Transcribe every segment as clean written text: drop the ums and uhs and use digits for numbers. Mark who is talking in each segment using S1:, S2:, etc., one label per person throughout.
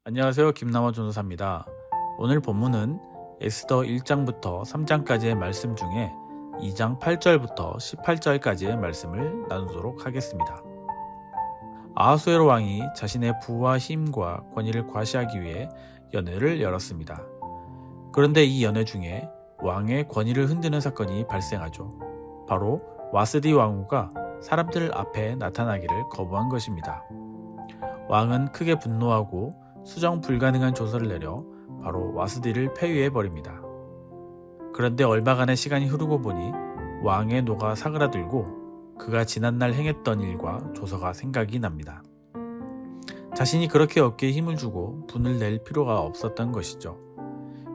S1: 안녕하세요. 김남원 전도사입니다. 오늘 본문은 에스더 1장부터 3장까지의 말씀 중에 2장 8절부터 18절까지의 말씀을 나누도록 하겠습니다. 아하수에로 왕이 자신의 부와 힘과 권위를 과시하기 위해 연회를 열었습니다. 그런데 이 연회 중에 왕의 권위를 흔드는 사건이 발생하죠. 바로 와스디 왕후가 사람들 앞에 나타나기를 거부한 것입니다. 왕은 크게 분노하고 수정 불가능한 조서를 내려 바로 와스디를 폐위해버립니다. 그런데 얼마간의 시간이 흐르고 보니 왕의 노가 사그라들고 그가 지난날 행했던 일과 조서가 생각이 납니다. 자신이 그렇게 어깨에 힘을 주고 분을 낼 필요가 없었던 것이죠.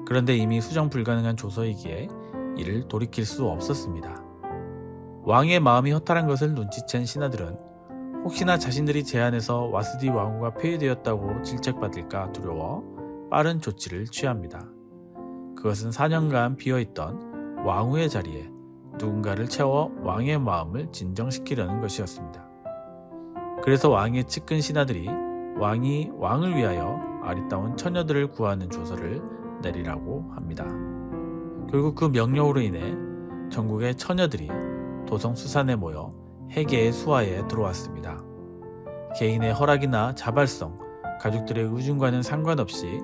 S1: 그런데 이미 수정 불가능한 조서이기에 이를 돌이킬 수 없었습니다. 왕의 마음이 허탈한 것을 눈치챈 신하들은 혹시나 자신들이 제안해서 와스디 왕후가 폐위되었다고 질책받을까 두려워 빠른 조치를 취합니다. 그것은 4년간 비어있던 왕후의 자리에 누군가를 채워 왕의 마음을 진정시키려는 것이었습니다. 그래서 왕의 측근 신하들이 왕이 왕을 위하여 아리따운 처녀들을 구하는 조서를 내리라고 합니다. 결국 그 명령으로 인해 전국의 처녀들이 도성수산에 모여 해계의 수하에 들어왔습니다. 개인의 허락이나 자발성, 가족들의 의중과는 상관없이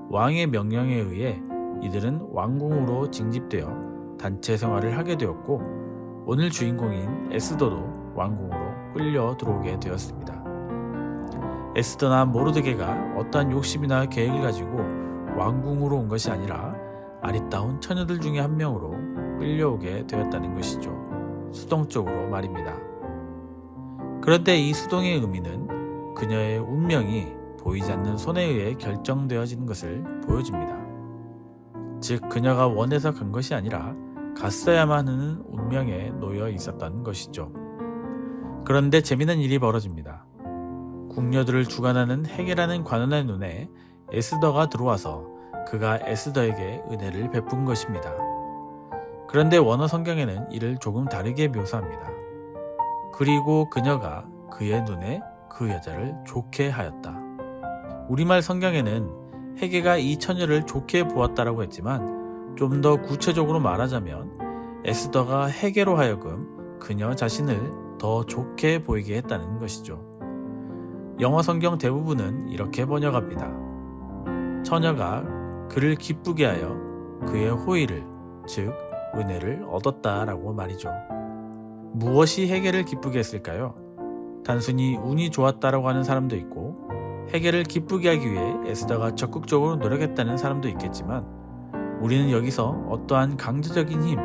S1: 왕의 명령에 의해 이들은 왕궁으로 징집되어 단체 생활을 하게 되었고 오늘 주인공인 에스더도 왕궁으로 끌려 들어오게 되었습니다. 에스더나 모르드게가 어떠한 욕심이나 계획을 가지고 왕궁으로 온 것이 아니라 아리따운 처녀들 중에 한 명으로 끌려오게 되었다는 것이죠. 수동적으로 말입니다. 그런데 이 수동의 의미는 그녀의 운명이 보이지 않는 손에 의해 결정되어지는 것을 보여줍니다. 즉 그녀가 원해서 간 것이 아니라 갔어야만 하는 운명에 놓여 있었던 것이죠. 그런데 재미난 일이 벌어집니다. 궁녀들을 주관하는 헤게라는 관원의 눈에 에스더가 들어와서 그가 에스더에게 은혜를 베푼 것입니다. 그런데 원어 성경에는 이를 조금 다르게 묘사합니다. 그리고 그녀가 그의 눈에 그 여자를 좋게 하였다. 우리말 성경에는 헤게가 이 처녀를 좋게 보았다라고 했지만 좀 더 구체적으로 말하자면 에스더가 헤게로 하여금 그녀 자신을 더 좋게 보이게 했다는 것이죠. 영어 성경 대부분은 이렇게 번역합니다. 처녀가 그를 기쁘게 하여 그의 호의를, 즉 은혜를 얻었다라고 말이죠. 무엇이 헤게를 기쁘게 했을까요? 단순히 운이 좋았다라고 하는 사람도 있고 헤게를 기쁘게 하기 위해 에스더가 적극적으로 노력했다는 사람도 있겠지만 우리는 여기서 어떠한 강제적인 힘,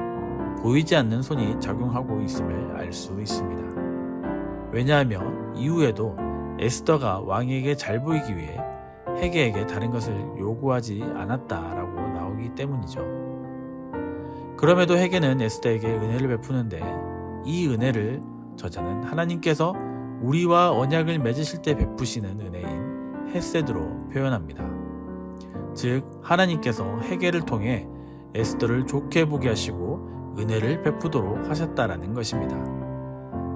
S1: 보이지 않는 손이 작용하고 있음을 알 수 있습니다. 왜냐하면 이후에도 에스더가 왕에게 잘 보이기 위해 헤게에게 다른 것을 요구하지 않았다라고 나오기 때문이죠. 그럼에도 헤게는 에스더에게 은혜를 베푸는데 이 은혜를 저자는 하나님께서 우리와 언약을 맺으실 때 베푸시는 은혜인 헤세드로 표현합니다. 즉 하나님께서 헤게를 통해 에스더를 좋게 보게 하시고 은혜를 베푸도록 하셨다라는 것입니다.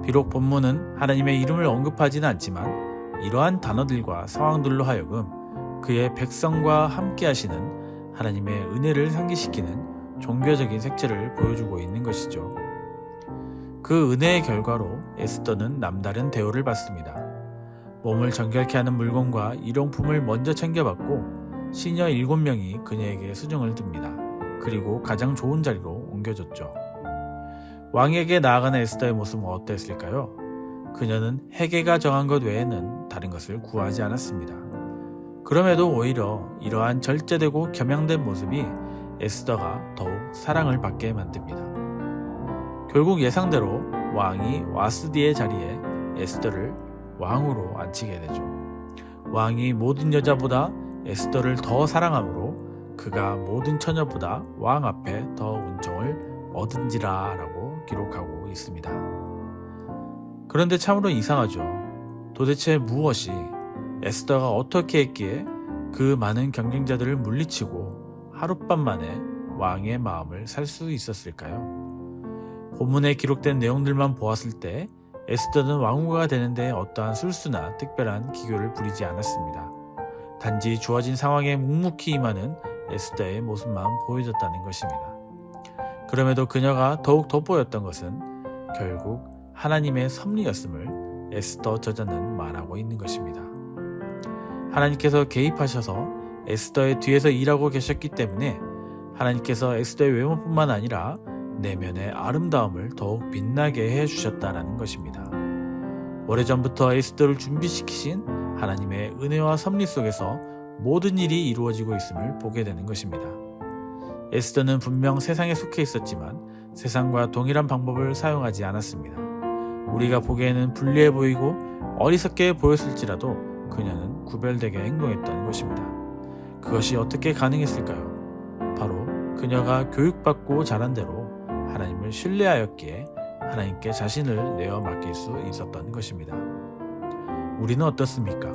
S1: 비록 본문은 하나님의 이름을 언급하지는 않지만 이러한 단어들과 상황들로 하여금 그의 백성과 함께 하시는 하나님의 은혜를 상기시키는 종교적인 색채를 보여주고 있는 것이죠. 그 은혜의 결과로 에스더는 남다른 대우를 받습니다. 몸을 정결케 하는 물건과 일용품을 먼저 챙겨받고 시녀 7명이 그녀에게 수정을 듭니다. 그리고 가장 좋은 자리로 옮겨줬죠. 왕에게 나아가는 에스더의 모습은 어땠을까요? 그녀는 헤게가 정한 것 외에는 다른 것을 구하지 않았습니다. 그럼에도 오히려 이러한 절제되고 겸양된 모습이 에스더가 더욱 사랑을 받게 만듭니다. 결국 예상대로 왕이 와스디의 자리에 에스더를 왕으로 앉히게 되죠. 왕이 모든 여자보다 에스더를 더 사랑하므로 그가 모든 처녀보다 왕 앞에 더 은총을 얻은지라 라고 기록하고 있습니다. 그런데 참으로 이상하죠. 도대체 무엇이 에스더가 어떻게 했기에 그 많은 경쟁자들을 물리치고 하룻밤 만에 왕의 마음을 살 수 있었을까요? 본문에 기록된 내용들만 보았을 때 에스더는 왕후가 되는데 어떠한 술수나 특별한 기교를 부리지 않았습니다. 단지 주어진 상황에 묵묵히 임하는 에스더의 모습만 보여줬다는 것입니다. 그럼에도 그녀가 더욱 돋보였던 것은 결국 하나님의 섭리였음을 에스더 저자는 말하고 있는 것입니다. 하나님께서 개입하셔서 에스더의 뒤에서 일하고 계셨기 때문에 하나님께서 에스더의 외모뿐만 아니라 내면의 아름다움을 더욱 빛나게 해주셨다라는 것입니다. 오래전부터 에스더를 준비시키신 하나님의 은혜와 섭리 속에서 모든 일이 이루어지고 있음을 보게 되는 것입니다. 에스더는 분명 세상에 속해 있었지만 세상과 동일한 방법을 사용하지 않았습니다. 우리가 보기에는 불리해 보이고 어리석게 보였을지라도 그녀는 구별되게 행동했다는 것입니다. 그것이 어떻게 가능했을까요? 바로 그녀가 교육받고 자란 대로 하나님을 신뢰하였기에 하나님께 자신을 내어 맡길 수 있었던 것입니다. 우리는 어떻습니까?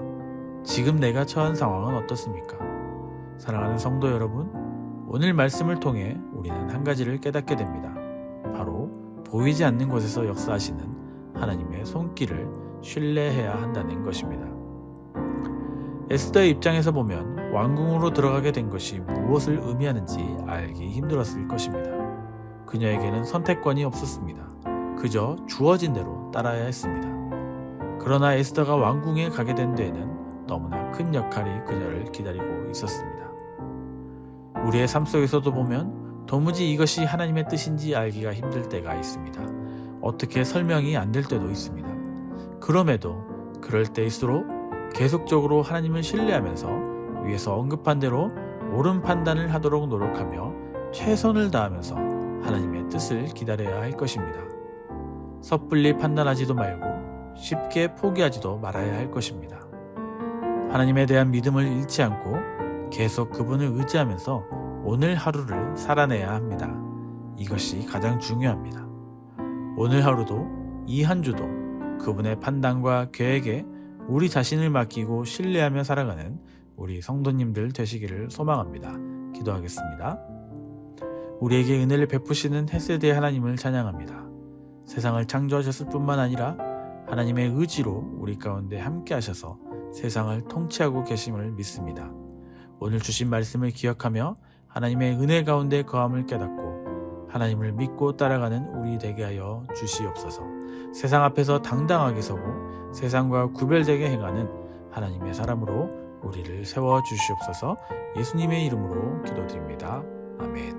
S1: 지금 내가 처한 상황은 어떻습니까? 사랑하는 성도 여러분, 오늘 말씀을 통해 우리는 한 가지를 깨닫게 됩니다. 바로 보이지 않는 곳에서 역사하시는 하나님의 손길을 신뢰해야 한다는 것입니다. 에스더의 입장에서 보면 왕궁으로 들어가게 된 것이 무엇을 의미하는지 알기 힘들었을 것입니다. 그녀에게는 선택권이 없었습니다. 그저 주어진 대로 따라야 했습니다. 그러나 에스더가 왕궁에 가게 된 데에는 너무나 큰 역할이 그녀를 기다리고 있었습니다. 우리의 삶 속에서도 보면 도무지 이것이 하나님의 뜻인지 알기가 힘들 때가 있습니다. 어떻게 설명이 안 될 때도 있습니다. 그럼에도 그럴 때일수록 계속적으로 하나님을 신뢰하면서 위에서 언급한 대로 옳은 판단을 하도록 노력하며 최선을 다하면서 하나님의 뜻을 기다려야 할 것입니다. 섣불리 판단하지도 말고 쉽게 포기하지도 말아야 할 것입니다. 하나님에 대한 믿음을 잃지 않고 계속 그분을 의지하면서 오늘 하루를 살아내야 합니다. 이것이 가장 중요합니다. 오늘 하루도 이 한 주도 그분의 판단과 계획에 우리 자신을 맡기고 신뢰하며 살아가는 우리 성도님들 되시기를 소망합니다. 기도하겠습니다. 우리에게 은혜를 베푸시는 헤세드의 하나님을 찬양합니다. 세상을 창조하셨을 뿐만 아니라 하나님의 의지로 우리 가운데 함께 하셔서 세상을 통치하고 계심을 믿습니다. 오늘 주신 말씀을 기억하며 하나님의 은혜 가운데 거함을 깨닫고 하나님을 믿고 따라가는 우리 되게 하여 주시옵소서. 세상 앞에서 당당하게 서고 세상과 구별되게 행하는 하나님의 사람으로 우리를 세워 주시옵소서. 예수님의 이름으로 기도드립니다. 아멘.